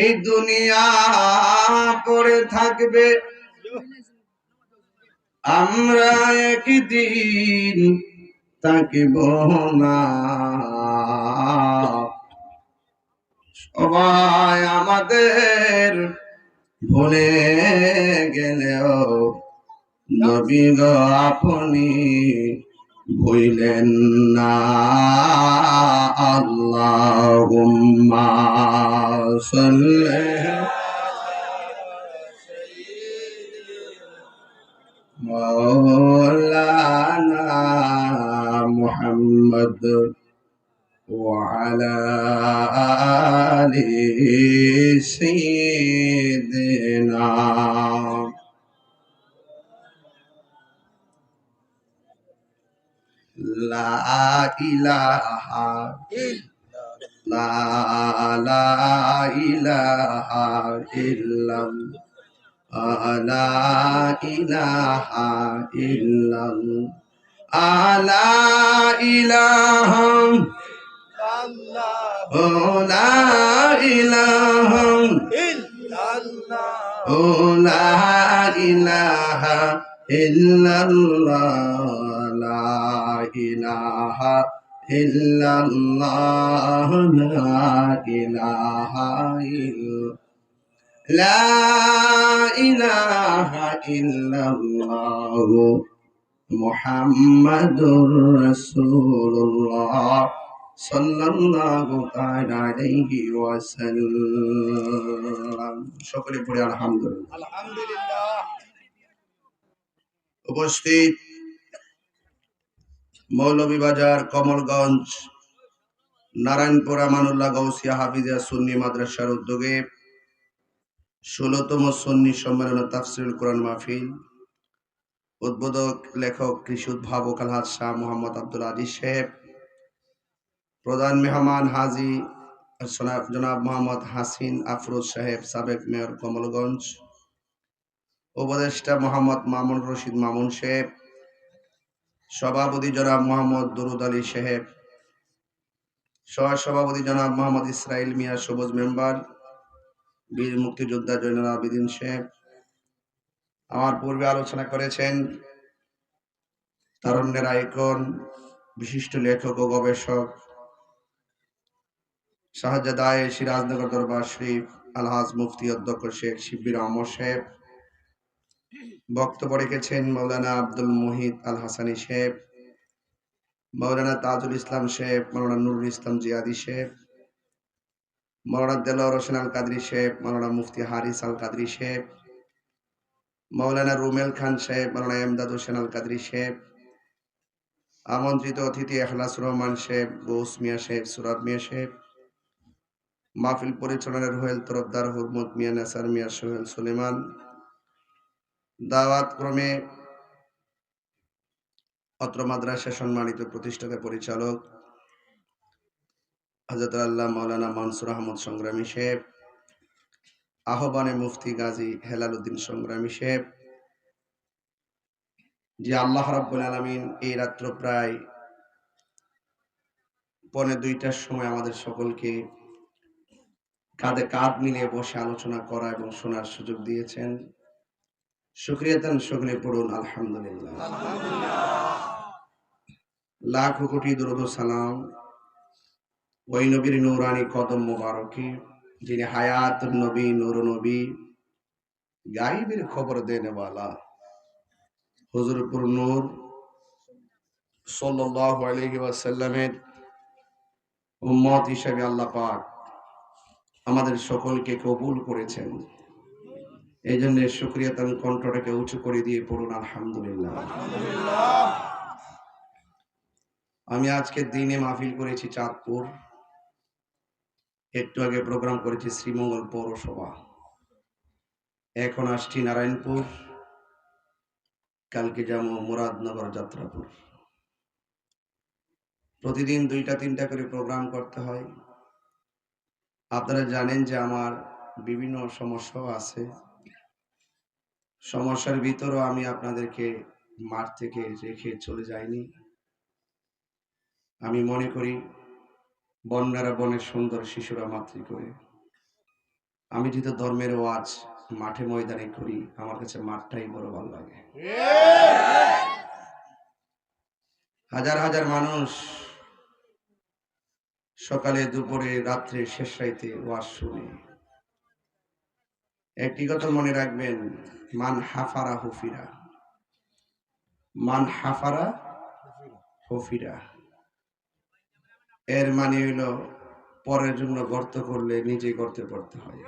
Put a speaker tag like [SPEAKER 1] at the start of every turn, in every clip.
[SPEAKER 1] এই দুনিয়া পড়ে থাকবে, আমরা একদিন থাকিব না। সবাই আমাদের ভুলে গেলেও নবী গো আপনি ভুলেন না। আল্লাহুম্মা সাল্লি মাওলানা মুহাম্মদ وعلى آل سيدنا لا إله لا لا إله إلا الله لا إله إلا الله لا إله لا إله لا إله إلا الله لا إله إلا الله لا إله إلا لا إله إلا الله محمد رسول الله সাল্লাল্লাহু তাআলা আলাইহি ওয়াসাল্লাম। সকলে পড়ে আলহামদুলিল্লাহ। আলহামদুলিল্লাহ। উপস্থিত মৌলভীবাজার, কমলগঞ্জ, নারায়ণপুর আমানুল্লাহ গাউসিয়া হাফিজিয়া সুন্নি মাদ্রাসার উদ্যোগে 16তম সুন্নি সম্মেলন তাফসীরুল কোরআন মাহফিল, উদ্বোধক লেখক কৃষি উদ্ভাবক আলহাজ শাহ মোহাম্মদ আব্দুল আজিজ সাহেব, প্রধান মেহমান হাজী জনাব মোহাম্মদ হাসিন আফরোজ সাহেব, সাবেক মেয়র কমলগঞ্জ, উপদেষ্টা মোহাম্মদ মামুন রশিদ মামুন সাহেব, সভাপতি জনাব মোহাম্মদ দুরুদ আলী সাহেব, সহসভাপতি জনাব মোহাম্মদ ইসরাইল মিয়া সবুজ মেম্বার, বীর মুক্তিযোদ্ধা জয়নুল আবেদিন সাহেব। আমার পূর্বে আলোচনা করেছেন তারুণ্যের আইকন, বিশিষ্ট লেখক ও গবেষক শাহজাদায় সিরাজনগর দরবার শরীফ আলহাজ মুফতি অধ্যক্ষ শেখ শিব্বির আহমদ সাহেব। বক্তব্য রেখেছেন মৌলানা আব্দুল মুহিত আল হাসানি সাহেব, মৌলানা তাজুল ইসলাম সাহেব, মৌলানা নুরুল ইসলাম জিয়াদি সাহেব, মৌলানা দেলোয়ার হোসেন আল কাদরি সাহেব, মৌলানা মুফতি হারিস আল কাদরি সাহেব, মৌলানা রুমেল খান সাহেব, মৌলানা এমদাদ হোসেন আল কাদরি সাহেব, আমন্ত্রিত অতিথি এখলাস রহমান সাহেব, গৌস মিয়া সাহেব, সুরাব মিয়া সাহেব, মাহফিল পরিচালনার রুহেল তরফদার হুরমত মিয়া, নাসার মিয়া, সোহেল সুলেমান। দাওয়াত ক্রমে অত্র মাদ্রাসা সম্মানিত প্রতিষ্ঠাতা পরিচালক হযরত আল্লাহ মাওলানা মানসুর আহমদ সংগ্রামী সাহেব, আহ্বানে মুফতি গাজী হেলাল উদ্দিন সংগ্রামী সাহেব, যে আল্লাহ রাব্বুল আলামিন এই রাত্র প্রায় 1:45টার সময় আমাদের সকলকে কাঁধে কাঁধ মিলিয়ে বসে আলোচনা করা এবং শোনার সুযোগ দিয়েছেন। শুকরিয়া দেন, সকলে পড়ুন আলহামদুলিল্লাহ। লাখ কোটি দরুদ ও সালাম ওই নবীর নূরানি কদম মোবারকে, যিনি হায়াত নবী, নূর নবী, গায়বের খবর দেনে ওয়ালা হুজুরপুর নূর সাল্লাল্লাহু আলাইহি ওয়াসাল্লামের উম্মত হিসেবে আল্লাহ পাক আমাদের সকলকে কবুল করেছেন। এই জন্য শুকরিয়া তান কণ্ঠটাকে উঁচু করে দিয়ে পড়ুন আলহামদুলিল্লাহ। আমি আজকে দিনে মাহফিল করেছি চাঁদপুর, একটু আগে প্রোগ্রাম করেছি শ্রীমঙ্গল পৌরসভা, এখন আসছি নারায়ণপুর, কালকে যাবো মুরাদনগর যাত্রাপুর। প্রতিদিন 2টা-3টা করে প্রোগ্রাম করতে হয়। আপনারা জানেন যে আমার বিভিন্ন সমস্যাও আছে, সমস্যার ভিতরেও আমি আপনাদেরকে মাঠ থেকে রেখে চলে যাইনি। আমি মনে করি বন্যারা বনের সুন্দর, শিশুরা মাতৃ করে। আমি যেহেতু ধর্মের ওয়াজ মাঠে ময়দানে করি, আমার কাছে মাঠটাই বড় ভালো লাগে। হাজার হাজার মানুষ সকালে দুপুরে রাত্রে শেষ রাইতে ওয়াজ শুনে। একটি কথা মনে রাখবেন, মান হাফারা হুফিরা, মান হাফারা হুফিরা, এর মানে হইল পরের জন্য গর্ত করলে নিজে গর্তে পড়তে হয়।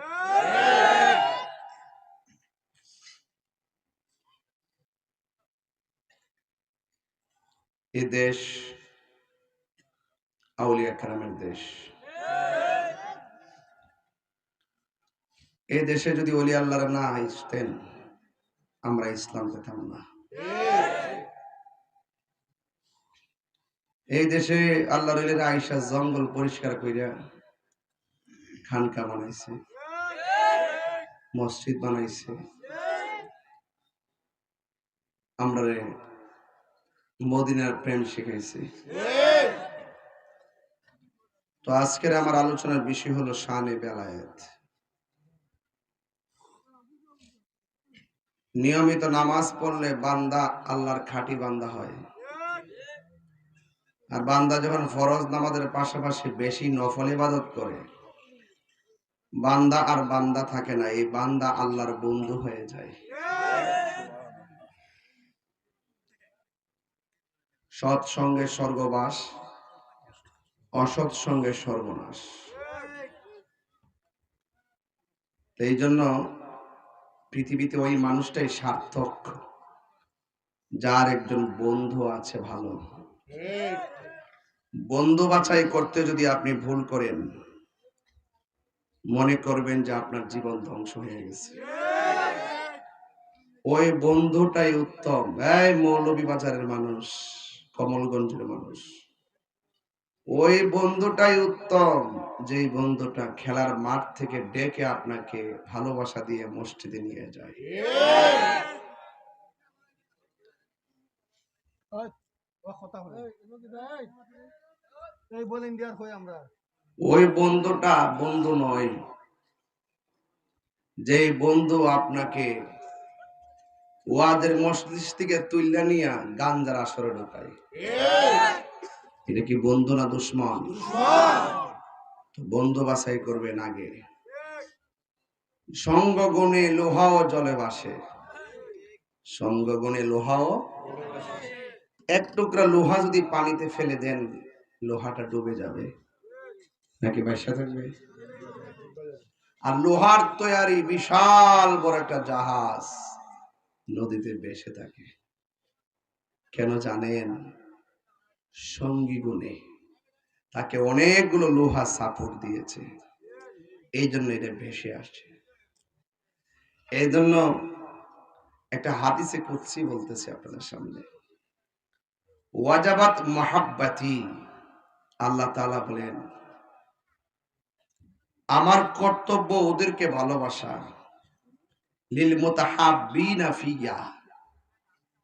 [SPEAKER 1] এ দেশ আউলিয়া কেরামের দেশ। এই দেশে যদি ওলি আল্লাহরা না আসতেন, আমরা ইসলাম পেতাম না। এই দেশে আল্লাহর ওলিরা আইসা জঙ্গল পরিষ্কার কইরা খানকা বানাইছে, মসজিদ বানাইছে, আমরা মদিনার প্রেম শিখাইছে। তো আজকের আমার আলোচনার বিষয় হলো শানে বেলায়েত। নিয়মিত নামাজ পড়লে বান্দা আল্লাহর খাঁটি বান্দা হয়। আর বান্দা যখন ফরজ নামাজের পাশাপাশি বেশি নফল ইবাদত করে, বান্দা আর বান্দা থাকে না, এই বান্দা আল্লাহর বন্ধু হয়ে যায়। সৎ সঙ্গে স্বর্গবাস, অসৎ সঙ্গে সর্বনাশ। এই জন্য পৃথিবীতে ওই মানুষটাই সার্থক যার একজন বন্ধু আছে ভালো। বন্ধু বাছাই করতে যদি আপনি ভুল করেন, মনে করবেন যে আপনার জীবন ধ্বংস হয়ে গেছে। ওই বন্ধুটাই উত্তম। এই মৌলভীবাজারের মানুষ, কমলগঞ্জের মানুষ, ওই বন্ধুটাই উত্তম, যেই বন্ধুটা খেলার মাঠ থেকে ডেকে আপনাকে ভালোবাসা দিয়ে মসজিদে নিয়ে যায়। ওই বন্ধুটা বন্ধু নয়, যে বন্ধু আপনাকে ওয়াদের মসজিদ থেকে তুইলা নিয়া গাঞ্জার আসরে ঢোকায়। এটা কি বন্ধু না দুশ্মন? বন্ধু বাছাই করবেন আগে। সঙ্গ গুণে লোহাও জলে ভাসে, সঙ্গ গুণে লোহাও। এক টুকরা লোহা যদি পানিতে ফেলে দেন, লোহাটা ডুবে যাবে নাকি ভাসা থাকবে? আর লোহার তৈরি বিশাল বড় একটা জাহাজ নদীতে ভেসে থাকে। কেন জানেন? সঙ্গী গুণে তাকে অনেকগুলো লোহা সাপোর্ট দিয়েছে, এই জন্য এটা ভেসে আসছে। এই জন্য একটা হাদিসে কুদসি বলতেছে আপনাদের সামনে, ওয়াজাবাত মাহাব্বাতি, আল্লাহ তাআলা বলেন আমার কর্তব্য ওদেরকে ভালোবাসা, লিল মুতাহাব্বিনা ফিয়া,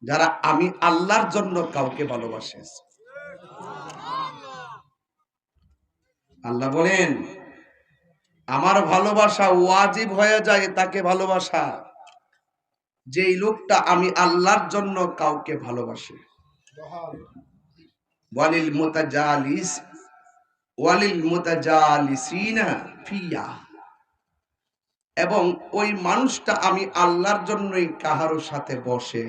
[SPEAKER 1] যারা আমি আল্লাহর জন্য কাউকে ভালোবাসে। আল্লাহ বলেন আমার ভালোবাসা ওয়াজিব হয়ে যায় তাকে ভালোবাসা, যেই লোকটা আমি আল্লাহর জন্য কাউকে ভালোবাসে। ওয়ালিল মুতাজালিস ওয়ালিল মুতাজালিসিনা ফিয়া, এবং ওই মানুষটা আমি আল্লাহর জন্যই কাহারো সাথে বসে।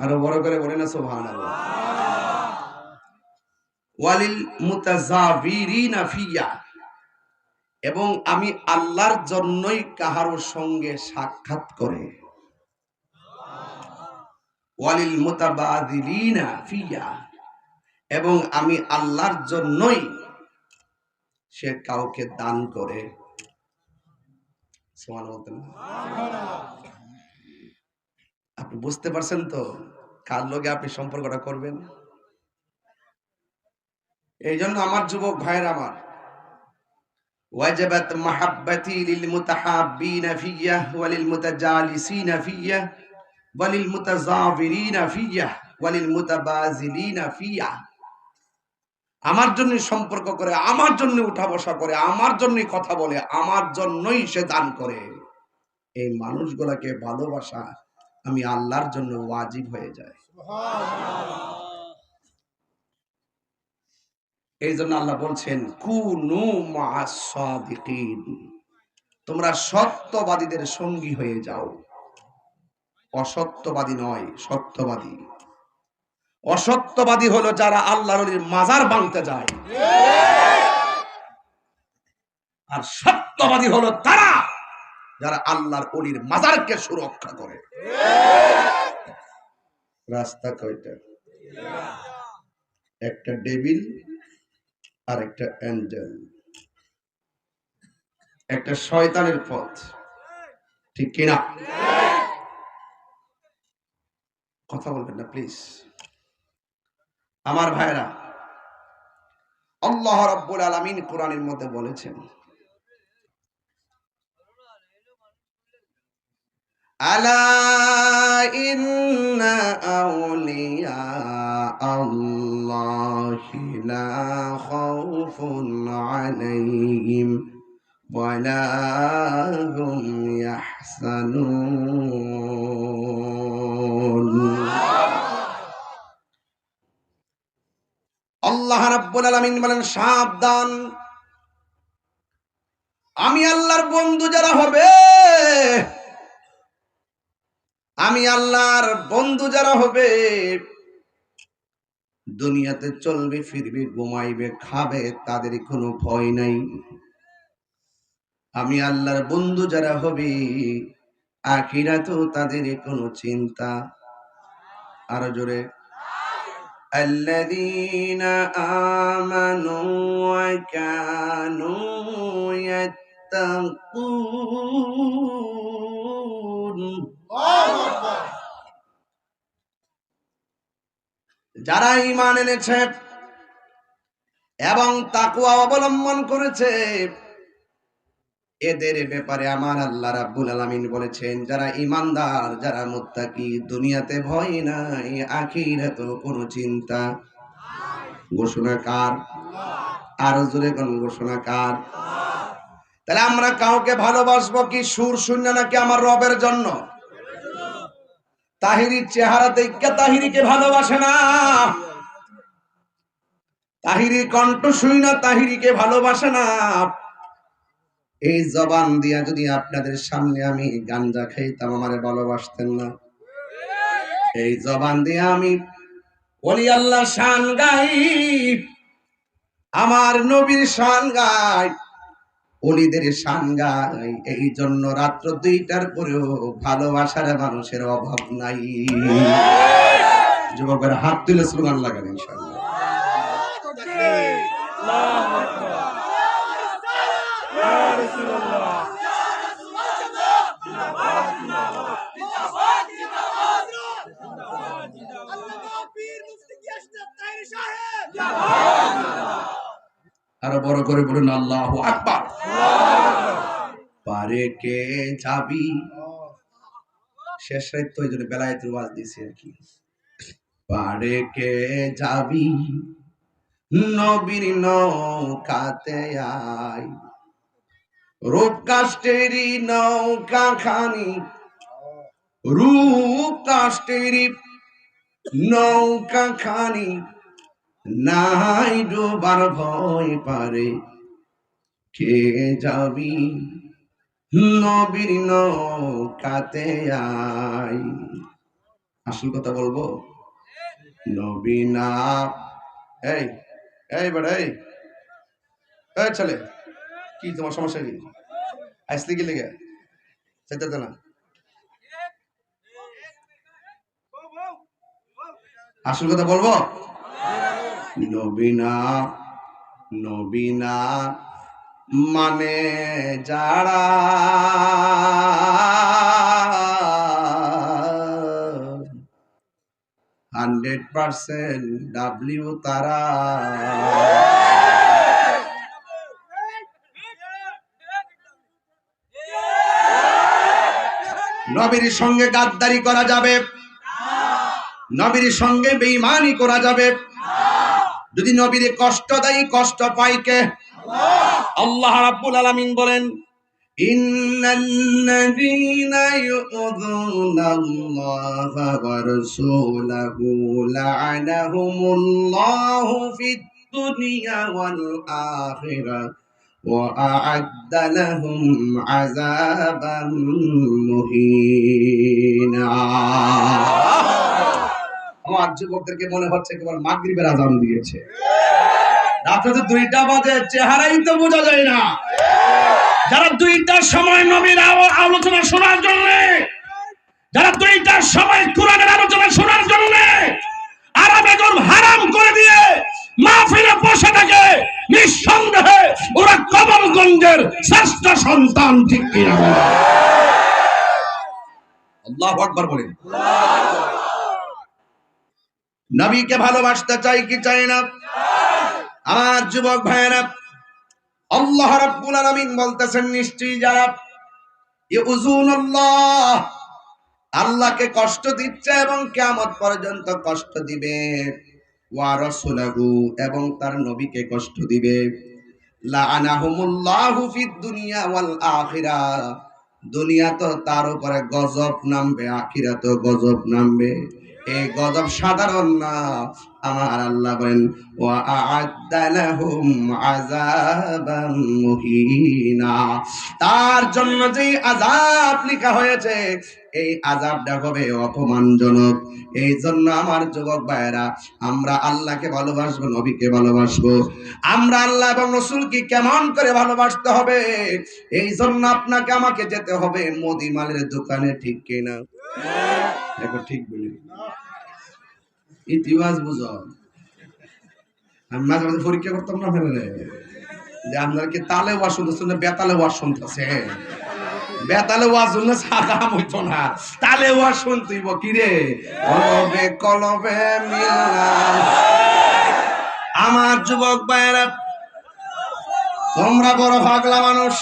[SPEAKER 1] আরো বড় করে বলেন না সুবহানাল্লাহ। ওয়ালিল মুতাজাবিরিনা ফিয়া, এবং আমি আল্লাহর জন্যই কাহারো সঙ্গে সাক্ষাৎ করে। ওয়ালিল মুতাবাদিলিনা ফিয়া, এবং আমি আল্লাহর জন্যই সে কাউকে দান করে। আপনি বুঝতে পারছেন তো কার লগে আপনি সম্পর্কটা করবেন? এই জন্য আমার যুবক ভাইয়ের, আমার ওয়াজাবাত মাহাব্বাতি লিল মুতাহাব্বিনা ফিয়া ওয়ালিল মুতাজালিসিনা ফিয়া ওয়ালিল মুতাজাবিরিনা ফিয়া ওয়ালিল মুতাবাজিলিনা ফিয়া। আমার জন্য সম্পর্ক করে, আমার জন্য উঠা বসা করে, আমার জন্যই কথা বলে, আমার জন্যই সে দান করে, এই মানুষগুলাকে ভালোবাসা আমি আল্লাহর জন্য ওয়াজিব হয়ে যায়। এই জন্য আল্লাহ বলছেন কুনু মা'আস সাদিকিন, তোমরা সত্যবাদীদের সঙ্গী হয়ে যাও। অসত্যবাদী নয়, সত্যবাদী। অসত্যবাদী হলো যারা আল্লাহর ওলির মাজার ভাঙতে যায়, আর সত্যবাদী হলো তারা যারা আল্লাহর ওলির মাজারকে সুরক্ষা করে। রাস্তা কয়টা? একটা ডেভিল আর একটা অ্যাঞ্জেল, একটা শয়তানের পথ, ঠিক কিনা? কথা বলবেন না প্লিজ আমার ভাইরা। আল্লাহ রাব্বুল আলামিন কোরআনের মধ্যে বলেছেন আলা ইন্না আউলিয়া আল্লাহি লা খাউফুন আলাইহিম ওয়া লা হুম ইয়াহজানুন। আল্লাহ রাব্বুল আলামিন বলেন সাবধান, আমি আল্লাহর বন্ধু যারা হবে, আমি আল্লাহর বন্ধু যারা হবে, দুনিয়াতে চলবে ফিরবে ঘুমাইবে খাবে, তাদের কোনো ভয় নাই। আমি আল্লাহর বন্ধু যারা হবে, আখিরাতেও তাদের কোনো চিন্তা। আরো জোরে আল্লাযীনা আমানু ওয়া কানু ইয়াত্তাকুন, যারা ঈমান এনেছে এবং তাকওয়া অবলম্বন করেছে, এদের ব্যাপারে আমার আল্লাহ রাব্বুল আলামিন বলেছেন যারা ঈমানদার, যারা মুত্তাকি, দুনিয়াতে ভয় নাই, আখিরাতেও কোনো চিন্তা। ঘোষণা কার? আরো জোরে কোন ঘোষণা কার? তাহলে আমরা কাউকে ভালোবাসবো কি সুর শূন্য নাকি আমার রবের জন্য? তাহিরির চেহারা দেখে তাহিরিকে ভালোবাসে না, তাহিরি কণ্ঠ শুই না তাহিরিকে ভালোবাসে না। এই জবান দিয়া যদি আপনাদের সামনে আমি গাঞ্জা খাইতাম, আমারে ভালোবাসতেন না। এই জবান দিয়ে আমি ওলি আল্লাহ শান গাই, আমার নবীর শান গাই, ওলিদের শান গাই। এই জন্য রাত্র 2টার পরেও ভালোবাসার মানুষের অভাব নাই। যুবকের হাত তুলে স্লোগান লাগান ইনশাআল্লাহ। আরো বড় করে বলুন আল্লাহু আকবার। পারে কে যাবি, শেষ রাত তো এই জন্য বেলায়েতের ওয়াজ দিয়েছি আর কি। পারে কে যাবি নবীর নৌকাতে আয়, রূপ কাষ্টেরি নৌকা খানি, রূপ কাষ্টেরি নৌকা খানি, নাই ডোবার ভয়, পারে কে যাবি নবীর নৌকাতে আয়। আসল কথা বলবো, নবী না এই এই বেটা এই ছেলে, কি তোমার সমস্যা কি? আসলে কি লেগে চাইতে না? আসল কথা বলবো, নবীনা নবীনা মানে যারা, 100% ডাব্লিউ তারা। নবীর সঙ্গে গাদ্দারি করা যাবে, নবীর সঙ্গে বেঈমানি করা যাবে, যদি নবীরে কষ্ট দেয়, কষ্ট পায় কে? আল্লাহ রাব্বুল আলামিন বলেন, ইন্নাল্লাযীনা ইউযুনাল্লাহা ওয়া রাসূলাহু লা'আনাহুমুল্লাহু ফিদ দুনিয়া ওয়াল আখিরাহ ওয়া আ'আদ্দা লাহুম আযাবান মুহিনা। আমার যুবকদেরকে মনে হচ্ছে কেবল মাগরিবের আযান দিয়েছে। রাতে তো 2টা বাজে, চেহারাই তো বোঝা যায় না। যারা 2টার সময় নবীর আলোচনা শোনার জন্য, যারা 2টার সময় কোরআনের আলোচনা শোনার জন্য আরাম হারাম করে দিয়ে মাহফিলে বসে থাকে, নিঃসন্দেহে ওরা কমলগঞ্জের শ্রেষ্ঠ সন্তান, ঠিক কিনা? আল্লাহু আকবার বলেন। নবীকে ভালোবাসতে চাই কি চাই না? আমার যুবক ভাইয়েরা, আল্লাহ রাব্বুল আলামিন বলতেছেন, নিশ্চয়ই যারা ইউযুনাল্লাহ, আল্লাহকে কষ্ট দিচ্ছে এবং কিয়ামত পর্যন্ত কষ্ট দিবে, ওয়া রাসূলাহু, এবং তার নবীকে কষ্ট দিবে, লাআনাহুমুল্লাহু ফিদ দুনিয়া ওয়াল আখিরাহ, দুনিয়া তো তার উপরে গজব নামবে, আখিরাতেও গজব নামবে। এই গজব সাধারণ না। আমার আল্লাহ বলেন, ওয়া আ'আদ্দা লাহুম আযাবান মুহিনা, তার জন্য যে আযাব লেখা হয়েছে, এই আযাবটা হবে অপমানজনক। এই জন্য আমার যুবক ভাইয়েরা, আমরা আল্লাহকে ভালোবাসবো, নবীকে ভালোবাসবো। আমরা আল্লাহ এবং রাসূলকে কেমন করে ভালোবাসতে হবে, এই জন্য আপনাকে আমাকে যেতে হবে মুদি মালের দোকানে, ঠিক কিনা? এখন ঠিক বলি, ইতিবাস বুঝো। আমি মাঝে মাঝে পরীক্ষা করতাম না ফেলে যে আপনার কি তালে ওয়াজ শুনতেছে না বেতালে ওয়াজ শুনতেছে। বেতালে ওয়াজ শুনলে সাদা হইতো না, তালে ওয়াজ শুনতেইব। কি রে, কলবে কলবে মিলাম। আমার যুবক ভাইয়েরা, তোমরা বড় পাগলা মানুষ।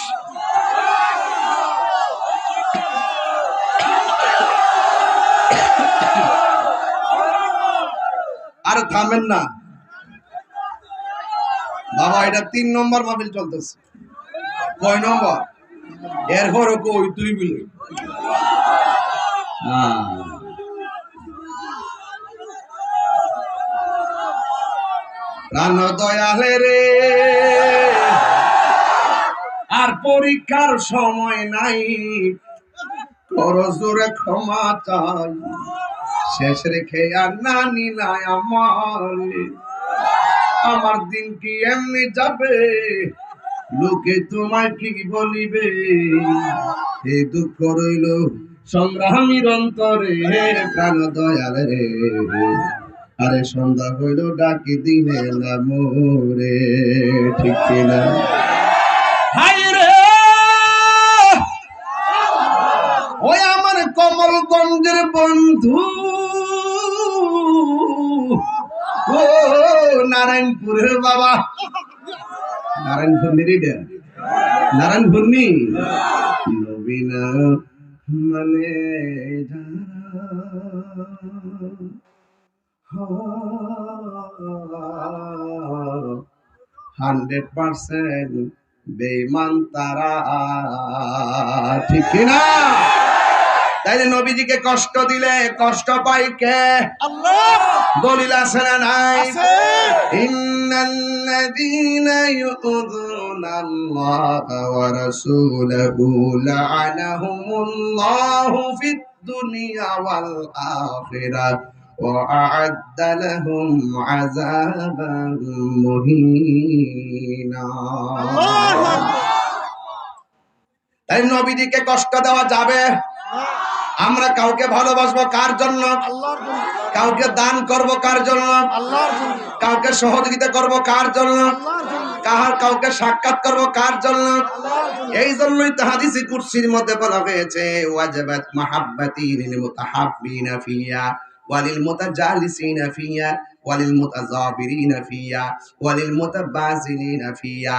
[SPEAKER 1] আর থামেন না বাবা, এটা 3 নম্বর মাহফিল চলতেছে। কয় নম্বর? এরপরও কই তুই বলি। প্রাণ দয়ালে রে, আর পরীক্ষার সময় নাই, কর জোরে ক্ষমা চাই, শেষ রেখে আর না নিলাই আমার দিন কি এমনি যাবে, লোকে তোমায় কি বলিবে, এই দুঃখ রইল সংগ্রামীর অন্তরে, প্রাণ দয়াল রে, আরে সন্ধ্যা হইল ডাকি দিলে না মোরে, ঠিক কিনা? হাই রে, ওই আমার কমলগঞ্জের বন্ধু, ও নারায়ণপুরের বাবা, নারায়ণপুর নারায়ণপুর নবীনা মানে 100% বেঈমান তারা, ঠিক কিনা? তাইলে নবীজিকে কষ্ট দিলে কষ্ট পায় কে? আল্লাহ। দলিল আছে না নাই? ইন্নাল্লাযীনা ইউযুনাল্লাহা ওয়া রাসূলাহু লা'আনাহুমুল্লাহু ফিদ দুনিয়া ওয়াল আখিরাহ ওয়া আ'আদ্দা লাহুম আযাবান মুহিনা। তাই নবীজিকে কষ্ট দেওয়া যাবে? আমরা কাউকে ভালোবাসবো কার জন্য? আল্লাহর জন্য। কাউকে দান করব কার জন্য? আল্লাহর জন্য। কাউকে সহযোগিতা করব কার জন্য? আল্লাহর জন্য। কাউকে সাক্ষাৎ করব কার জন্য? আল্লাহর জন্য। এই জন্যই তো হাদিসে কুরসির মধ্যে বলা হয়েছে, ওয়াজাবাত মাহাব্বাতি লিল মুতাহাব্বিনা ফিয়া ওয়ালিল মুতাজালিসিনা ফিয়া ওয়ালিল মুতাযাবিরিনা ফিয়া ওয়ালিল মুতাবাযিলিনা ফিয়া।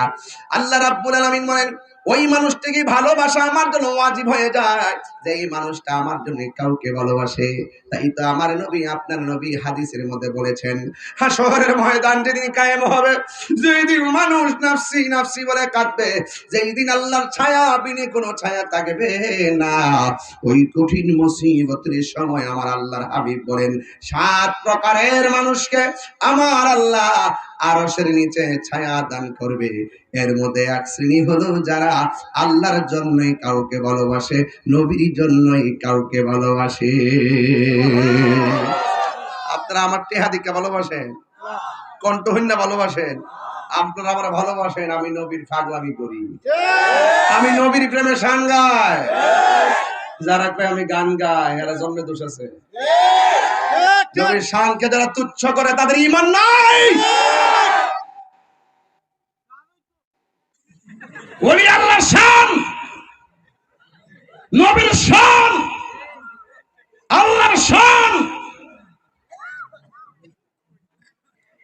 [SPEAKER 1] আল্লাহ রাব্বুল আলামিন বলেন, ওই মানুষটিকে ভালোবাসা আমার জন্য ওয়াজিব হয়ে যায়, যে এই মানুষটা আমার জন্য কাউকে ভালোবাসে। তাই তো আমার নবী, আপনার নবী হাদিসের মধ্যে বলেছেন, হাশরের ময়দান যেদিন কায়েম হবে, যেদিন মানুষ নাফসি নাফসি বলে কাঁদবে, যেই দিন আল্লাহর ছায়া বিনে কোনো ছায়া থাকবে না, ওই কঠিন মুসিবতের সময় আমার আল্লাহর হাবিব বলেন 7 প্রকারের মানুষকে আমার আল্লাহ আরশের নিচে ছায়া দান করবে। এর মধ্যে এক শ্রেণী হলো যারা আল্লাহর জন্যই কাউকে ভালোবাসে, নবীর জন্যই কাউকে ভালোবাসে। আপনারা আমার টেহাদিকে ভালোবাসেন, কণ্ঠহীন ভালোবাসেন, আপনারা আমার ভালোবাসেন, আমি নবীর পাগলামি করি, আমি নবীর প্রেমে গান গাই। যারা কয় আমি গান গাই, এরা জন্মে দোষ আছে। নবীর শানকে যারা তুচ্ছ করে তাদের ঈমান নাই। ওলি আল্লাহর শান, নবীর শান, আল্লাহর শান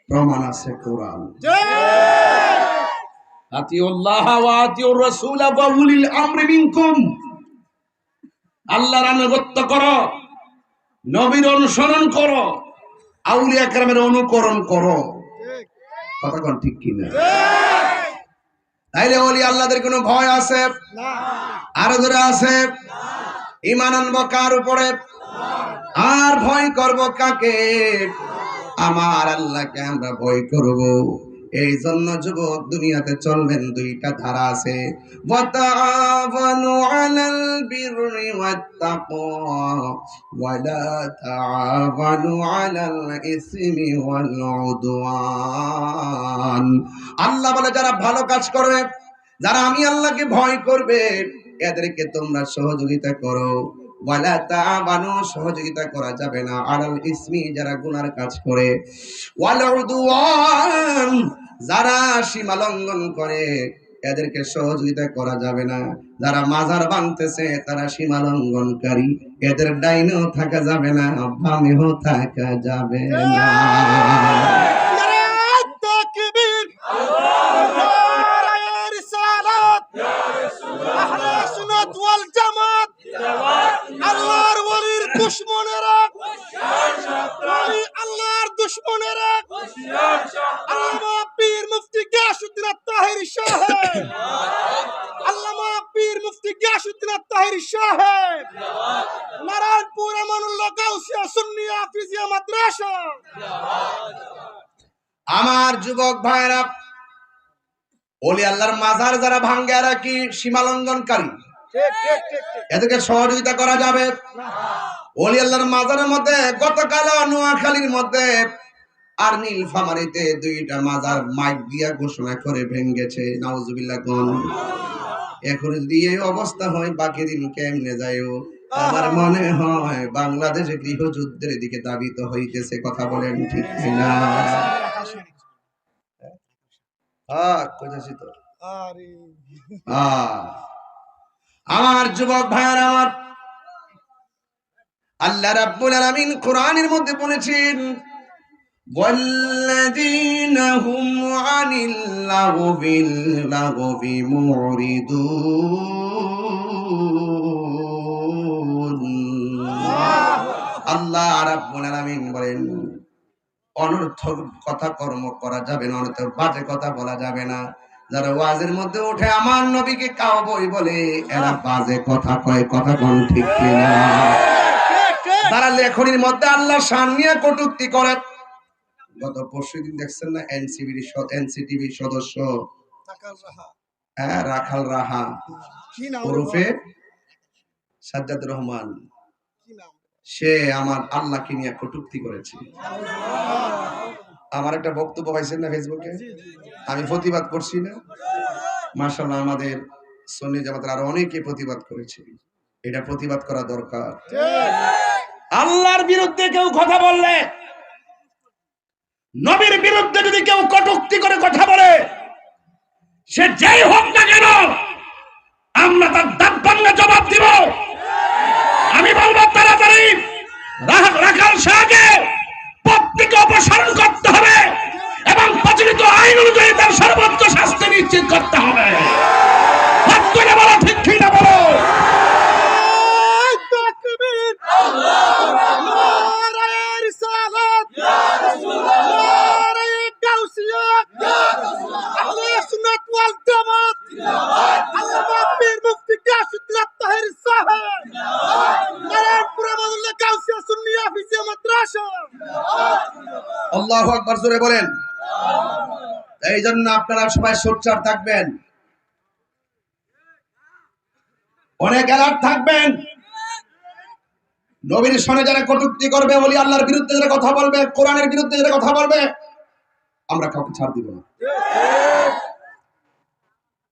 [SPEAKER 1] প্রমাণ আছে কোরআন। আতিউল্লাহ ওয়া আতিউর রাসূল ওয়া উলিল আমরি মিনকুম। আল্লাহর আনুগত্য করো, নবীর অনুসরণ করো, আউলিয়া কেরামের অনুকরণ করো। কথা কোন ঠিক কিনা? তাইলে ওলি আল্লাহদের কোনো ভয় আছে না? আরো ধরে আছে, ঈমান আনবো কার উপরে, আর ভয় করব কাকে? আমার আল্লাহকে আমরা ভয় করব। এই জন্য যুবক দুনিয়াতে চলবেন, 2টা ধারা আছে, ওয়াতাআওয়ানু আলাল বিররি ওয়াত তাকওয়া ওয়া লা তাআওয়ানু আলাল ইসমি ওয়াল উদওয়ান। আল্লাহ বলে যারা ভালো কাজ করবে, যারা আমি আল্লাহকে ভয় করবে, এদেরকে তোমরা সহযোগিতা করো। ওয়ালা তাআবানু, সহযোগিতা করা যাবে না, আলাল ইসমি, যারা গুনার কাজ করে, ওয়াল উদওয়ান, যারা সীমা লঙ্ঘন করে, এদেরকে সহযোগিতা করা যাবে না। যারা মাজার ভাঙতেছে তারা সীমা লঙ্ঘনকারী, এদের ডাইনেও থাকা যাবে না, বামেও থাকা যাবে না।
[SPEAKER 2] আল্লাহর ওলির দুশমনেরা, আল্লাহর দুশমনেরা, আল্লামা পীর মুফতি গিয়াসউদ্দিন আত-তাহেরি সাহেব, আল্লামা পীর মুফতি গিয়াসউদ্দিন আত-তাহেরি সাহেব, নারায়ণপুর আমানুল্লাহ গাউসিয়া সুন্নিয়া হাফিজিয়া মাদ্রাসা।
[SPEAKER 1] আমার যুবক ভাইরা, ওলি আল্লাহর মাজার যারা ভাঙ্গে, এরা কি সীমা লঙ্ঘনকারী? এদেরকে সহযোগিতা করা যাবে না। ওলি আল্লাহর মাজারের মধ্যে গতকাল নোয়াখালীর মধ্যে আর নীলফামারীতে 2টা মাজার মাইক দিয়া ঘোষণা করে ভেঙ্গেছে। নাউজুবিল্লাহ কোন। এখন যদি এই অবস্থা হয়, বাকি দিন কেমনে যায়ও? আমার মনে হয় বাংলাদেশে গৃহযুদ্ধের দিকে দাবিত হইতেছে। কথা বলেন ঠিক কিনা? কইতাছি তো। আমার যুবক ভাইরা, আমার আল্লাহ রাব্বুল আলামিন কোরআনের মধ্যে বলেছেন, ওয়াল্লাযীনা হুম আনিল লাগবি মুরিদুন। আল্লাহ রাব্বুল আলামিন বলেন, অনর্থক কথা কর্ম করা যাবে না, অনর্থক বাজে কথা বলা যাবে না। যারা ওয়াজের মধ্যে উঠে আমার নবীকে কাউবয় বলে, এরা বাজে কথা কয়। কথা কোন ঠিক কিনা? তারা লেখনির মধ্যে আল্লাহর শান নিয়ে কটূক্তি করে। গত পরশুদিন দেখছেন না, এনসিটিভির সদস্য রাখাল রাহা ওরফে সাজ্জাদ রহমান, সে আমার আল্লাহকে নিয়ে কটূক্তি করেছে। আমার একটা বক্তব্য পাইছেন না ফেসবুকে, আমি প্রতিবাদ করছি না? মাশাআল্লাহ, আমাদের সুন্নি জামাতের আরো অনেকে প্রতিবাদ করেছে। এটা প্রতিবাদ করা দরকার। আল্লাহর বিরুদ্ধে কেউ কথা বললে, নবীর বিরুদ্ধে যদি কেউ কটূক্তি করে কথা বলে, সে যেই হোক না কেন, আমরা তার দাঁত ভাঙলে জবাব দিব। আমি বলবো তাড়াতাড়ি রাখাল শাহকে পদ থেকে অপসারণ করতে হবে এবং প্রচলিত আইন অনুযায়ী তার সর্বোচ্চ শাস্তি নিশ্চিত করতে হবে। আল্লাহু আকবার জোরে বলেন। এই জন্য আপনারা সবাই সোচ্চার থাকবেন, অনেক অ্যালার্ট থাকবেন। নবীর সনে যারা কটূক্তি করবে, ওলি আল্লাহর বিরুদ্ধে যারা কথা বলবে, কোরআনের বিরুদ্ধে যারা কথা বলবে, আমরা কাউকে ছাড় দিব না।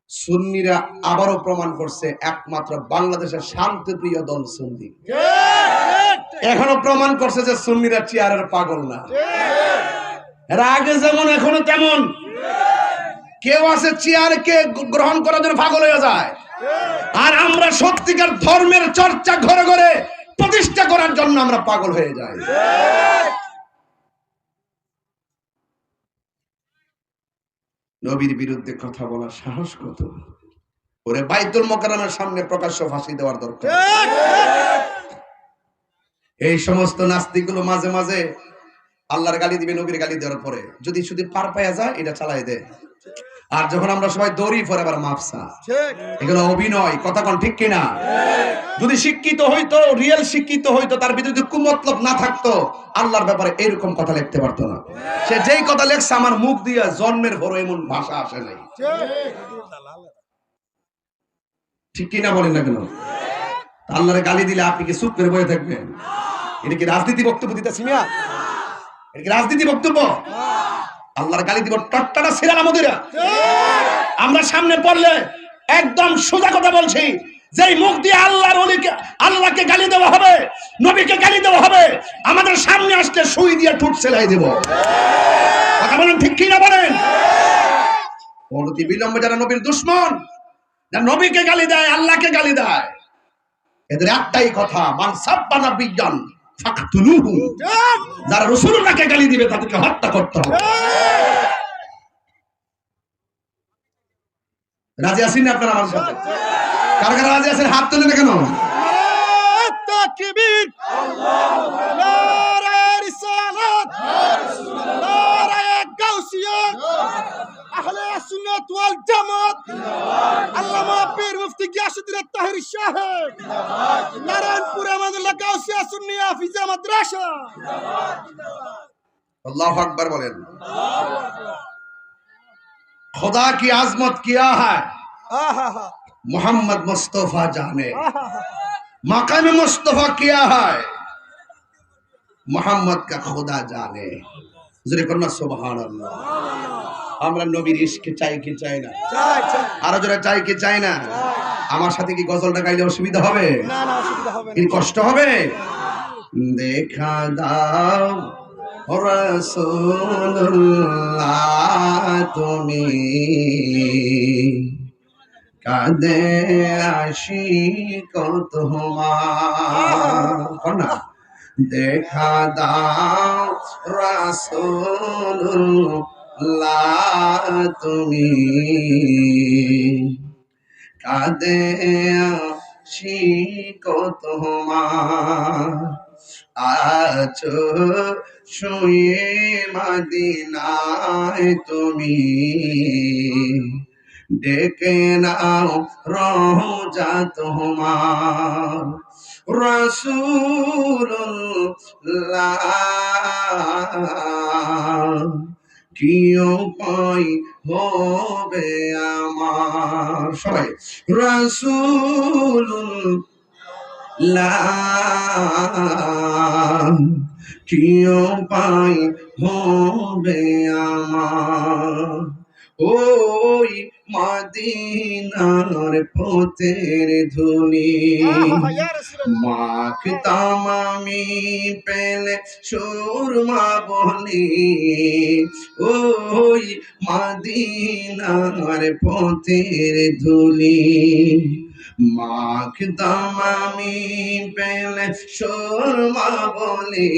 [SPEAKER 1] সুন্নিরা আবারও প্রমাণ করছে একমাত্র বাংলাদেশের শান্তিপ্রিয় দল সুন্নি। এখনো প্রমাণ করছে যে সুন্নিরা চেয়ারের পাগল না। এরা আগে যেমন এখনো তেমন। কেউ আছে চেয়ারকে গ্রহণ করার জন্য পাগল হয়ে যায়, আর আমরা সত্যিকার ধর্মের চর্চা ঘরে ঘরে প্রতিষ্ঠা করার জন্য আমরা পাগল হয়ে যাই। নবীর বিরুদ্ধে কথা বলার সাহস কত! ওরে বাইতুল মোকাররমের সামনে প্রকাশ্য ফাঁসি দেওয়ার দরকার। এই সমস্ত নাস্তিকগুলো মাঝে মাঝে আল্লাহর গালি দিবে, নবীর গালি দেওয়ার পরে যদি শুধু পার পায়া যায় এটা চালাই দেয়, আর যখন আমরা সবাই দৌড়ি পরে আবার মাপসা। এগুলো অভিনয়, কথা কোন ঠিক কিনা? যদি শিক্ষিত হইতো, রিয়েল শিক্ষিত হইতো, তার ভিতরে যদি কুমতলব না থাকতো, আল্লাহর ব্যাপারে এরকম কথা লিখতে পারতো না। সে যেই কথা লেখছে আমার মুখ দিয়া জন্মের পর এমন ভাষা আসে নাই। ঠিক কিনা বলেন না কেন? আল্লাহর গালি দিলে আপনি কি চুপ করে বসে থাকবেন? এটা কি রাজনীতি বক্তব্য দিতেছি মিয়া? এটা কি রাজনীতি বক্তব্য? আল্লাহর গালি দিব টট্টাটা ছিড়াল আমাদের। আমরা সামনে পড়লে একদম সোজা কথা বলছি, যেই মুখ দিয়ে আল্লাহর ওলিকে, আল্লাহকে গালি দেওয়া হবে, নবীকে গালি দেওয়া হবে, আমাদের সামনে আসলে সুই দিয়ে ঠুট সেলাই দেব। কথা বলেন ঠিক কি না বলেন? অনতি বিলম্বে যারা নবীর দুশমন, যারা নবীকে গালি দেয়, আল্লাহকে গালি দেয়, এদের একটাই কথা, মান সাব্বা নাবিয়্যান ফাকতুলুহু। যারা রাসূলুল্লাহকে গালি দিবে তাদেরকে হত্যা করতে হবে। রাজি আছেন না আপনারা আমার সাথে? কারা কারা রাজি আছেন হাত তুলে কেন?
[SPEAKER 2] তাকবীর, নারে রিসালাত, নারে গাউসিয়া, আহলে সুন্নাত ওয়াল জামাত, আল্লামা পীর মুফতি গিয়াসউদ্দিন আত-তাহেরী সাহেব, নারায়ণপুর আমাদুল্লাহ গাউসিয়া সুন্নিয়া হাফিজিয়া মাদ্রাসা।
[SPEAKER 1] আল্লাহু আকবার বলেন। खुदा की आजमत किया है मोहम्मद मुस्तफा जाने, मकाम मुस्तफा किया है मोहम्मद का खुदा जाने। জোরে করুন সুবহানাল্লাহ। আমরা নবীর ইশকে চাই কি চাই না? আরো জোরে চাই কি চাই না? আমার সাথে কি গজলটা গাইলে অসুবিধা হবে? না না, অসুবিধা হবে না। কি কষ্ট হবে? দেখা দাও রাসূলুল্লাহ তুমি, কাঁদে আশিক তোমার। দেখা দাও রাসূলুল্লাহ তুমি, কাঁদে আশিক তোমার। আছো শুয়ে মদিনায় তুমি, ডেকে নাও রওজা তোমার। রাসূলুল্লাহ কি উপায় হবে আমার? সবাই রাসূলুল্লাহ কি উপায় হবে আমার? ওই মদিনার পথের ধুলি মাখতাম আমি পেলে সুরমা বলি। ওই মদিনার পথের ধুলি মাখতাম আমি পেলে সুরমা বলি।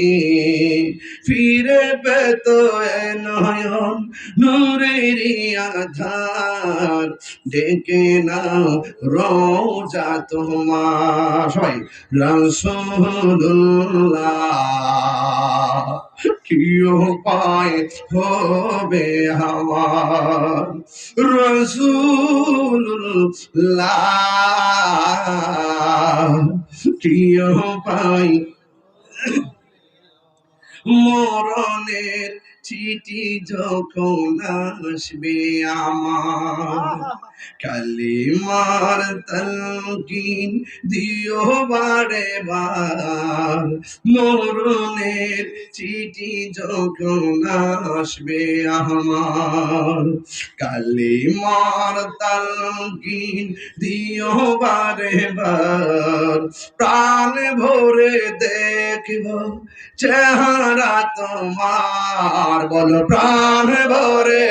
[SPEAKER 1] ফিরে পেত এ নয়ন নূরের আধার, ডেকে নাও রওজা তোমার। সবাই রাসূলুল্লাহ কি উপায় হবে আমার? রাসূলুল্লাহ কি উপায়? মরণের চিঠি যখন আসবে আমার, কালিমার তালকিন দিও বারে বার, মরণের চিঠি যখন আসবে আমার, কালিমার তালকিন দিও বারে বার, প্রাণ ভরে দেখব চেহারা তোমার, বলো প্রাণ ভরে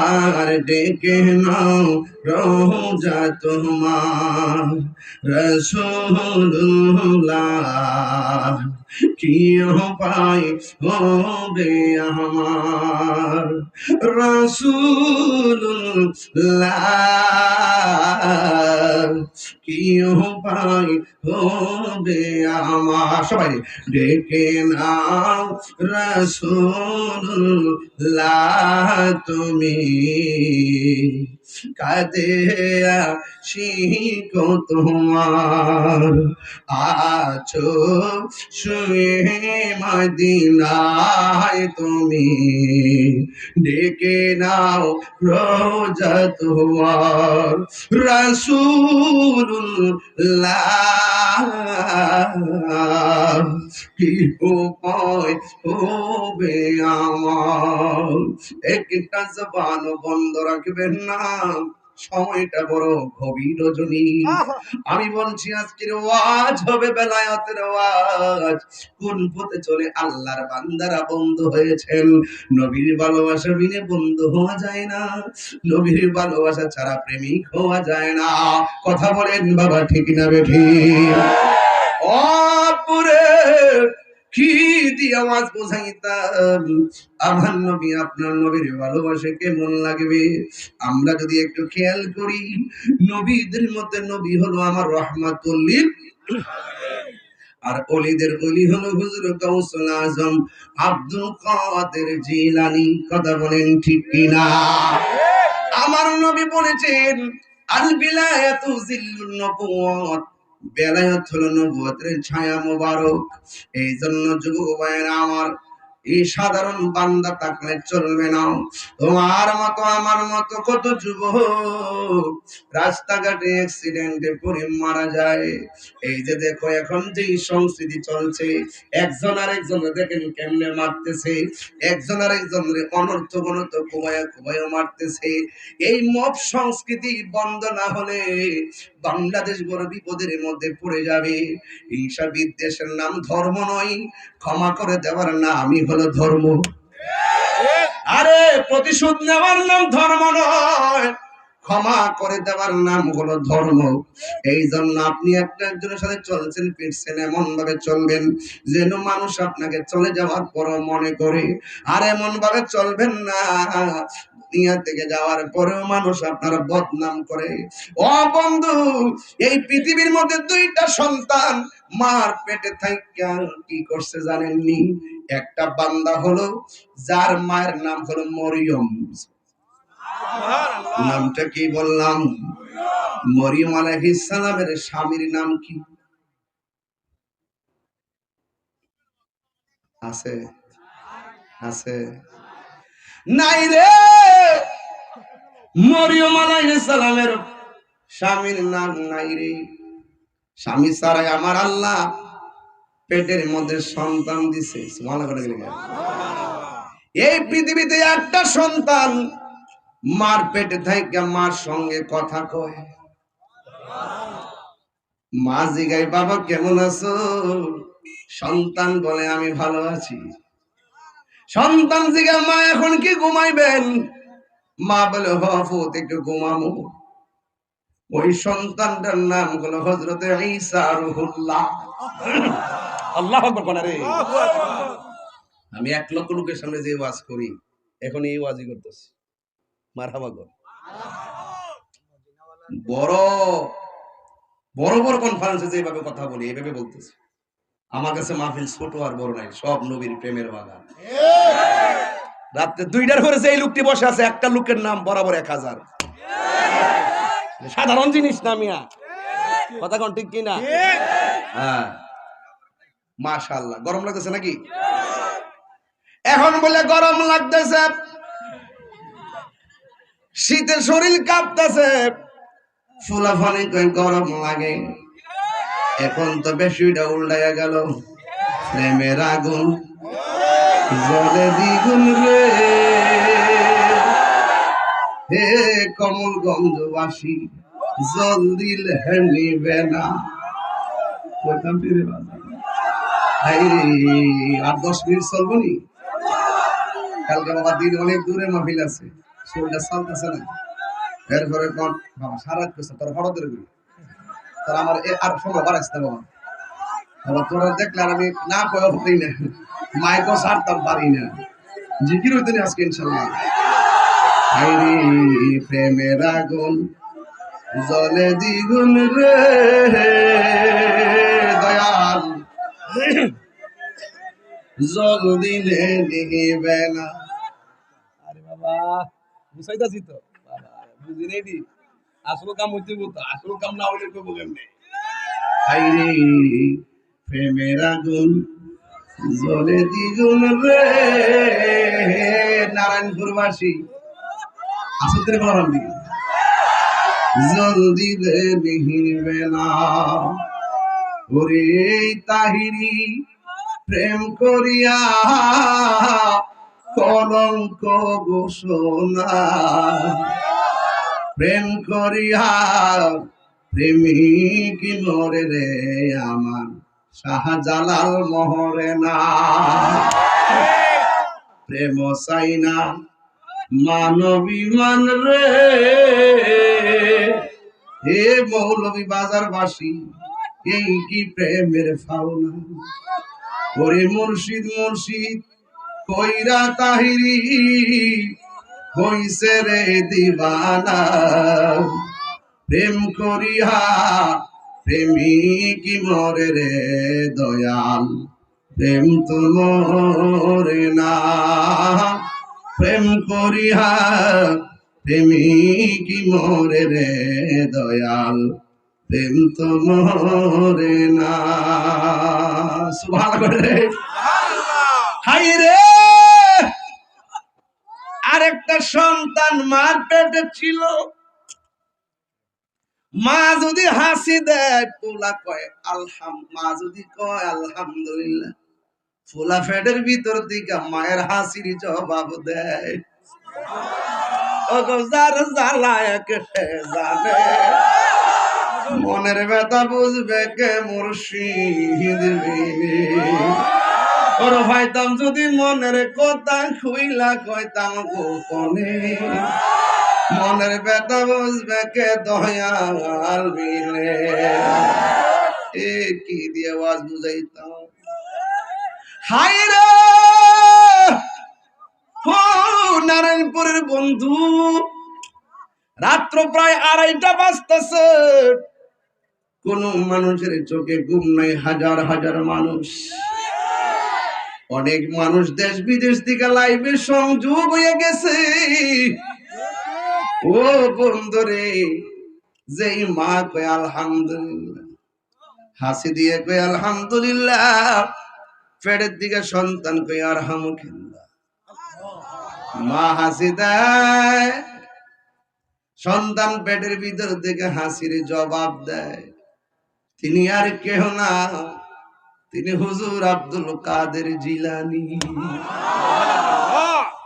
[SPEAKER 1] আর ডেকে নাও রোজা তোমার, রসুল্লাহ কি উপায় হবে আমার, রসুল্লাহ কি উপায় হবে আমার, সবাই ডেকে নাও রসুল্লাহ তুমি, কাঁদে শিখো তোমার, আছো শুয়ে মদিনায় তুমি, ডেকে নাও রোজা তোমার, রাসূলুল্লাহ কি উপায় হবে আমার, একটা জবান বন্ধ রাখবেন না, সময়টা বড় গভীর রজনী। আমি বলছি আজকের ওয়াজ হবে বেলায়েতের ওয়াজ, কোন পথে চলে আল্লাহর বান্দারা বন্ধু হয়েছেন। নবীর ভালোবাসা বিনে বন্ধু হওয়া যায় না, নবীর ভালোবাসা ছাড়া প্রেমিক হওয়া যায় না। কথা বলেন বাবা, ঠিক না বেঠিক? অপুরে কি দিয়ে আওয়াজ বোঝাইতাম আমার নবী আপনার নবীর ভালোবাসে কেমন লাগবে। আমরা যদি একটু খেয়াল করি, নবীদের মধ্যে নবী হলো আমার রহমাতুল লিল, আর অলিদের অলি হলো হুজুর গাউসুল আজম আব্দুল কাদের জিলানী। কথা বলেন ঠিক কিনা? আমার নবী বলেছেন আল বিলায়াতু জিল্লুন নবুওয়াত, বেলায়েত হলো নবুয়তের ছায়া মোবারক। এই জন্য যুবক ভাইয়েরা আমার, এই সাধারণ বান্দা থাকলে চলবে না। তোমার মতো আমার মতো কত যুবক রাস্তাঘাটে অ্যাক্সিডেন্টে পড়ে মারা যায়। এই যে দেখো এখন যে সংস্কৃতি চলছে, একজন আরেকজনে দেখেন কেমনে মারতেছে, একজন আরেকজনের অনর্থ গণত কুবায়া মারতেছে। এই মব সংস্কৃতি বন্ধ না হলে বাংলাদেশ বড় বিপদের মধ্যে পড়ে যাবে। হিংসা বিদ্বেষের নাম ধর্ম নয়, ক্ষমা করে দেওয়ার নামই হলো ধর্ম। আরে প্রতিশোধ নেওয়ার নাম ধর্ম নয়, ক্ষমা করে দেওয়ার নাম হলো ধর্ম। এই জন্য আপনি একজনের সাথে চলছেন ফিরছেন, এমন ভাবে চলবেন যেন মানুষ আপনাকে চলে যাওয়ার পর মনে করে। আর এমন ভাবে চলবেন না দুনিয়া থেকে যাওয়ার পরেও মানুষ আপনার বদনাম করে। ও বন্ধু, এই পৃথিবীর মধ্যে দুইটা সন্তান মার পেটে থাইকা কি করছে জানেননি? একটা বান্দা হলো যার মায়ের নাম হলো মরিয়ম। নামটা কি বললাম? মরিয়ম আলাইহিস সালামের স্বামীর নাম কি আছে? আছে নাই রে? মরিয়ম আলাইহিস সালামের স্বামীর নাম নাই রে। স্বামী ছাড়াই আমার আল্লাহ পেটের মধ্যে সন্তান দিছে। সুবহানাল্লাহ করে গেলে এই পৃথিবীতে একটা সন্তান মার পেটে থেকে মার সঙ্গে কথা কয়। মা জিগায় বাবা কেমন আছো? সন্তান বলে আমি ভালো আছি। সন্তান জিগায় মা এখন কি ঘুমাইবেন? মা বলে হফুত একটু ঘুমামু। ওই সন্তানটার নাম হলো হযরতে ঈসা রূহুল্লাহ। আল্লাহু আকবার বলে রে। আমি 1 লক্ষ লোকের সামনে যে ওয়াজ করি, এখন এই ওয়াজই করতেছি। মারহাবা গো। বড় বড় বড় কনফারেন্সে যেভাবে কথা বলি এইভাবে বলতেছি। আমার কাছে মাহফিল ছোট আর বড় নাই, সব নবীর প্রেমের বাগান। রাতে 2টার পরে যে লোকটি বসে আছে, একটা লোকের নাম বরাবর 1000। সাধারণ জিনিস না মিয়া, কথা কোন ঠিক কিনা? হ্যাঁ, মাশাআল্লাহ। গরম লাগতেছে নাকি? এখন বলে গরম লাগতেছে, শীতে শরীর কাঁপতেছে, ফুলাফানি কই গরম লাগে। এখন তো বেশিটা উল্টাইয়া গেল, প্রেমের আগুন জলে দ্বিগুণ রে। হে কমলগঞ্জবাসী, জল দিলে নিবে না। কইতাম রে বাবা, এই আর 10 মিনিট চলবো নি? কালকে বাবা দিন অনেক দূরে মাহফিল আছে, শরীরটা চলতেছে না। এরপরে কোন বাবা সারাত করছে তোর হঠাৎ করে তোর আমার আর সময় বাড়াইছে না বাবা। বাবা তোরা দেখলে আর আমি না কয়েও পারি না, মাইকও ছাড়তাম পারি না। জিকির হইতে নি আজকে ইনশাল্লাহ। হাইরে প্রেমের আগুন জলে দ্বিগুণ রে, দয়াল জল দিলে নিবে না। আরে বাবা বুঝাইতাছি তো বাবা, বুঝি নাই দি আসল কাম হইতে বলতো, আসল কাম না হইলে কইব কেমনে? হাইরে প্রেমের আগুন জলে দ্বিগুণ রে। নারায়ণপুরবাসী আসলে বললাম দিকে জল দিলে নিবে না। ওরে তাহিরি প্রেম করিয়া কলঙ্ক ঘোষণা, প্রেম করিয়া প্রেমিক মরে রে আমার শাহজালাল মহরে না। প্রেম চাই না মানবী মান রে। হে মৌলভী বাজার বাসী, এই কি প্রেমের ফাওনা। ওরে মুর্শিদ মুর্শিদ কইরা তাহিরি হইছে রে দিবানা। প্রেম করিয়া প্রেমিক মরে রে দয়াল, প্রেম তো মরে না। প্রেম করিয়া প্রেমিক মরে রে দয়াল, প্রেম তো মরে না। সুবহানাল্লাহ রে। হাই রে আরেকটা সন্তান মার পেটে ছিল, মা যদি হাসি দেয় পোলা কয় মা যদি কয় আলহামদুলিল্লাহ, পোলা পেটের ভিতর দিকে মায়ের হাসির জবাব দেয়। যার জ্বালায় সে জানে, মনের ব্যথা বুঝবে কে মুর্শিদ বিনে। ওর ভাইতাম যদি মনের কথা খুইলা কইতাম গোপনে, মনের ব্যথা বুঝবে কে দয়াল বিনে। এ কি দিয়ে আওয়াজ বুঝাইতাম। হাই রে ও নারায়ণপুরের বন্ধু, রাত্র প্রায় 2:30 বাজতেছে, কোন মানুষের চোখে ঘুম নাই। হাজার হাজার মানুষ, অনেক মানুষ দেশ বিদেশ থেকে লাইভে সংযোগ হয়ে গেছে। ও বন্ধুরে, যেই মা কয় আলহামদুলিল্লাহ, হাসি দিয়ে কয় আলহামদুলিল্লাহ, পেটের দিকে সন্তান কয় আরহামুকিল্লাহ। মা হাসি দেয়, সন্তান পেটের ভিতর থেকে হাসির জবাব দেয়। তিনি আর কেহ না, তিনি হুজুর আব্দুল কাদের জিলানী।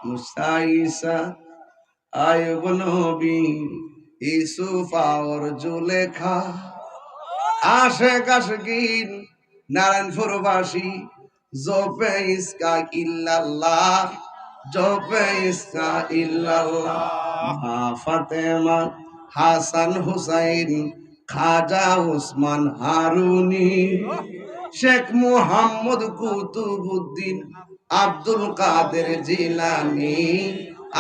[SPEAKER 1] মুসা ঈসা আয়ুব নবী ইউসুফ আর জুলেখা, আশিক আশিকিন নারায়ণপুরবাসী জপে ইসকা ইল্লাল্লাহ, জপে ইসকা ইল্লাল্লাহ। মা ফাতেমা, হাসান হুসাইন, খাজা উসমান হারুনি, শেখ মুহাম্মদ কুতুবউদ্দিন, আব্দুল কাদের জিলানী,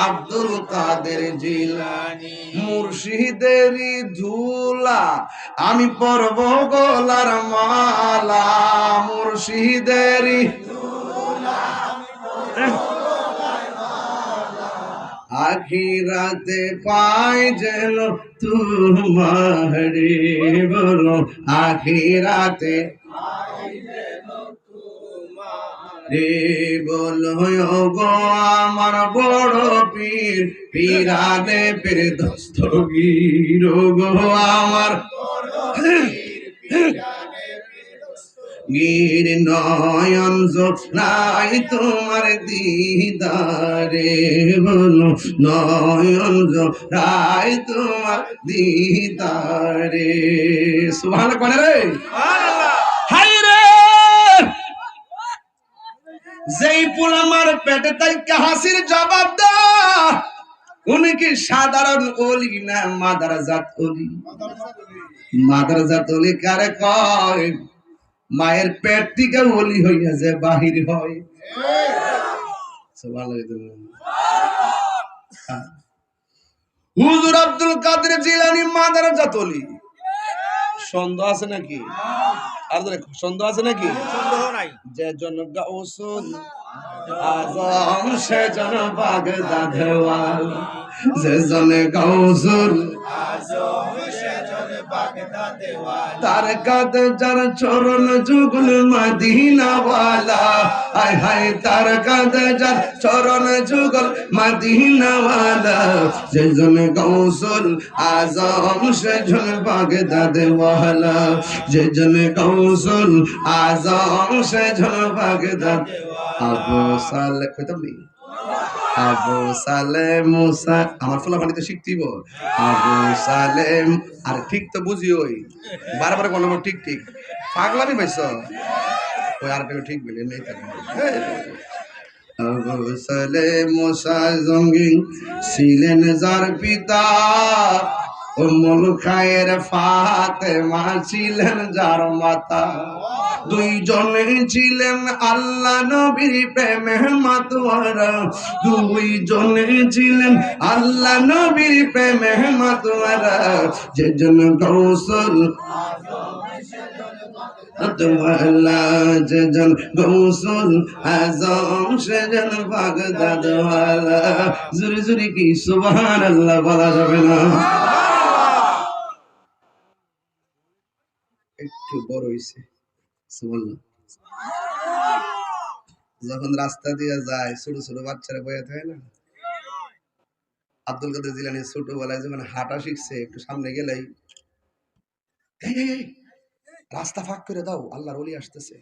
[SPEAKER 1] আব্দুল কাদের জিলানী। মুর্শিদেরই ধুলা আমি পরব গলার মালা, মুর্শিদেরই আখিরাতে পাই যেন তোমারে, বলো আখিরাতে রে বলো গো আমার বড় পীর পীরানে পীর দস্তগীর গো আমার গির নয়ন নাই তোমার দিদারে বলো নয়ন রায় তোমার দিদারে সুবহান কোন রে হাই রে যেই পুল আমার পেটে তাই হাসির জবাব দা উনি কি সাধারণ ওলি না মাদারজাত ওলি মাদারজাত ওলি কারে কয় মায়ের পেট থেকে ওলি হইয়া যে বাহির হয় হুজুর আব্দুল কাদের জিলানী মাদারজাত ওলি সন্দেহ আছে নাকি আর সন্দেহ আছে নাকি যে জন গাউসুল আজম সে জন বাগদাদ ওয়ালা যে জন গাউসুল আজম সে জন বাগদাদ ওয়ালা তার কাদ যার চরণ যুগল মদিনা ওয়ালা হায় হায় তার কাদ যার চরণ যুগল মদিনা ওয়ালা যে জন গাউসুল আজম সে জন বাগদাদ ওয়ালা যে জন গাউসুল আজম সে জন বাগদাদ আবু সালেহ কইতাম নি আবু সালেহ মুসা আমার ফলা পানি তো শিখতিব আবু সালেহ আর ঠিক তো বুঝি ওই বারবার কোন ঠিক ঠিক পাগলামি পাইছো ওই আর কেউ ঠিক বলে নেই থাকে আবু সালেহ মুসা জঙ্গি ছিলেন যার পিতা উম্মুল খায়ের ফাতেমা ছিলেন যার মাতা দুইজনে ছিলেন আল্লাহ নবীর প্রেমে মাতোয়ারা দুইজনে ছিলেন আল্লাহ নবীর প্রেমে মাতোয়ারা যেজন গৌসুল যেজন গৌসুল আজম সেজন বাগদাদ ওয়ালা জুরি জুরি কি সুবহানাল্লাহ বলা যাবে না একটু বড় হইছে যখন রাস্তা দিয়ে যায় ছোট ছোট বাচ্চারা বয়ে থাকে না আব্দুল কাদের জিলানী ছোটবেলায় যখন হাঁটা শিখছে একটু সামনে গেলেই রাস্তা ফাঁক করে দাও আল্লাহর ওলি আসতেছে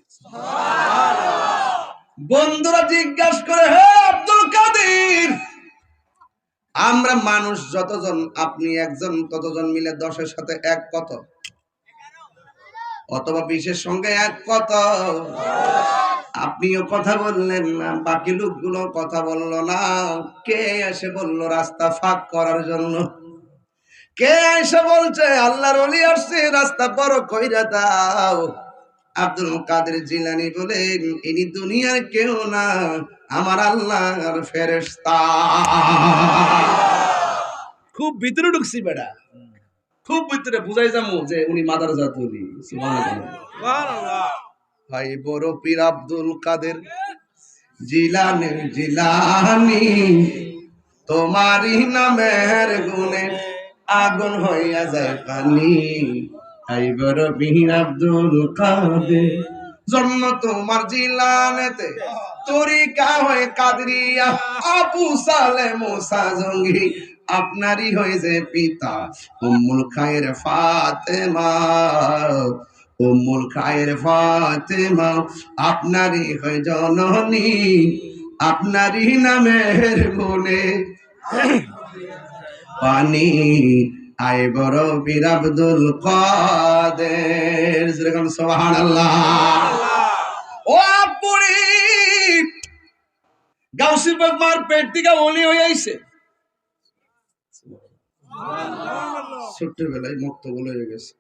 [SPEAKER 1] বন্ধুরা জিজ্ঞাসা করে হে আব্দুল কাদের আমরা মানুষ যতজন আপনি একজন ততজন মিলে 10-এর সাথে এক কত অথবা 20-এর সঙ্গে এক কত আপনিও কথা বললেন না বাকি লোকগুলো কথা বললো না কে এসে বললো রাস্তা ফাঁক করার জন্য কে এসে বলছে আল্লাহর ওলি আসছে রাস্তা বড় কইরা দাও আব্দুল কাদের জিলানী বলেন ইনি দুনিয়ার কেউ না আমার আল্লাহর ফেরেশতা খুব ভিতরে ঢুকছি বেটা খুব ভিতরে বুঝাই যামু যে উনি মাদারজাত ওলি সুবহানাল্লাহ ভাই বড় পীর আব্দুল কাদের জিলানী তোমারই নামের গুণে আগুন হইয়া যায় পানি ভাই বড় পীর আব্দুল কাদের জন্ম তোমার জিলানেতে তরিকা হয় কাদরিয়া আবু সালেহ মুসা জঙ্গি আপনারই হয়েছে পিতা উম্মুল খায়ের ফাতেমা উম্মুল খায়ের ফাতেমা আপনারই হয় জননী আপনারই নামের গুণে পানি আই বড় পীর আব্দুল কাদের যেরকম সুবহানাল্লাহ ও আপুরি গাউসি বাগমার পেট থেকে ওলি হয়ে আইছে ছোট্টবেলায় মক্তব হয়ে গেছে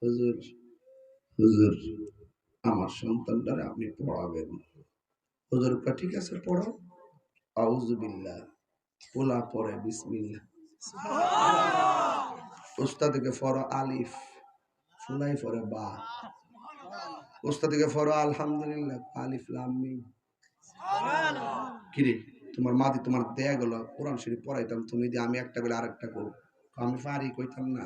[SPEAKER 1] হুজুর হুজুর আমার সন্তানটারে আপনি পড়াবেন হুজুর কা ঠিক আছে পড়াও আউযু বিল্লাহ পোলা পড়ে বিসমিল্লাহ উস্তাদকে ফরো আলিফ ফুলাই ফরে বা উস্তাদকে ফরো আলহামদুলিল্লাহ আলিফ লাম মিম কিরে তোমার মাদি তোমার দেয়া গেল কোরআন শরীফ পড়াইতাম তুমি দিয়ে আমি একটা বলে আরেকটা করো আমি পারি কইতাম না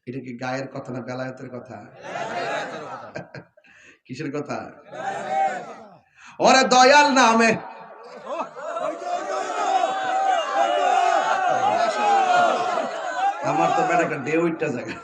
[SPEAKER 1] এটা কি গায়ের কথা না বেলায়েতের কথা কিসের কথা? ওরে দয়াল নামে আমার তো বেটা একটা ডে ওইটা জায়গা